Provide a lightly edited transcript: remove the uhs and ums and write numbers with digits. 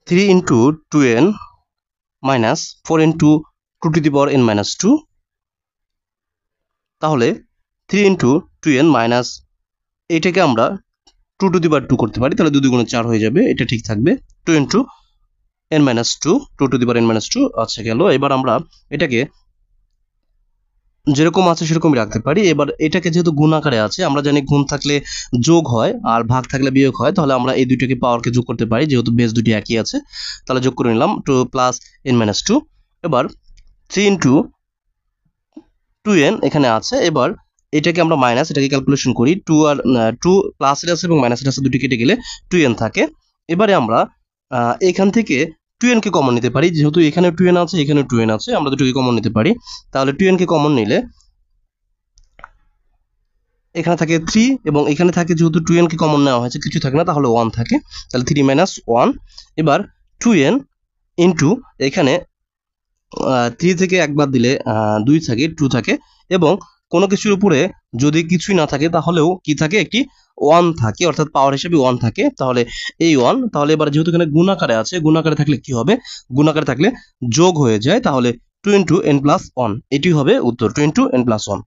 3 into 2n minus 4 into 2 to the power n minus 2, তাহলে 3 into 2n minus এটাকে আমরা 2 to the পাওয়ার 2 করতে পারি, তাহলে 2 দুগুণে 4 হয়ে যাবে, এটা ঠিক থাকবে। 2 into n minus 2, 2 to the power n minus 2, আচ্ছা গেল। এবার আমরা এটাকে যেরকম আছে সেরকমই রাখতে পারি। এবার এটাকে যেহেতু গুণ আকারে আছে, আমরা জানি গুণ থাকলে যোগ হয় আর ভাগ থাকলে বিয়োগ হয়, তাহলে আমরা এই দুইটাকে পাওয়ারকে যোগ করতে পারি, যেহেতু বেস দুটি একই আছে, তাহলে যোগ করে নিলাম 2 প্লাস n মাইনাস 2। এবার 3 ইন্টু 2n এখানে আছে, এবার এটাকে আমরা মাইনাস, এটাকে ক্যালকুলেশন করি, 2 আর 2 প্লাসের আছে এবং মাইনাসের আছে, দুটি কেটে গেলে 2n থাকে। এবারে আমরা এখান থেকে 2n কে কমন নিতে পারি, যেহেতু এখানে 2n আছে এখানে 2n আছে, আমরা দুটোকে কমন নিতে পারি। তাহলে 2n কে কমন নিলে এখানে থাকে 3 এবং এখানে থাকে, যেহেতু 2n কে কমন নেওয়া হয়েছে কিছু থাকে না, তাহলে 1 থাকে, তাহলে 3 মাইনাস 1। এবার 2n ইন্টু এখানে 3 থেকে একবার দিলে 2 থাকে, 2 থাকে, এবং কোনো কিছুর উপরে যদি কিছুই না থাকে তাহলেও কি থাকে, একটি 1 থাকে, অর্থাৎ পাওয়ার হিসেবে 1 থাকে, তাহলে এই 1, তাহলে এবার যেহেতু এখানে গুণাকারে আছে, গুণাকারে থাকলে কি হবে, গুণাকারে থাকলে যোগ হয়ে যায়, তাহলে 2 ইন্টু n প্লাস 1, এটি হবে উত্তর, 2 ইন্টু n প্লাস 1।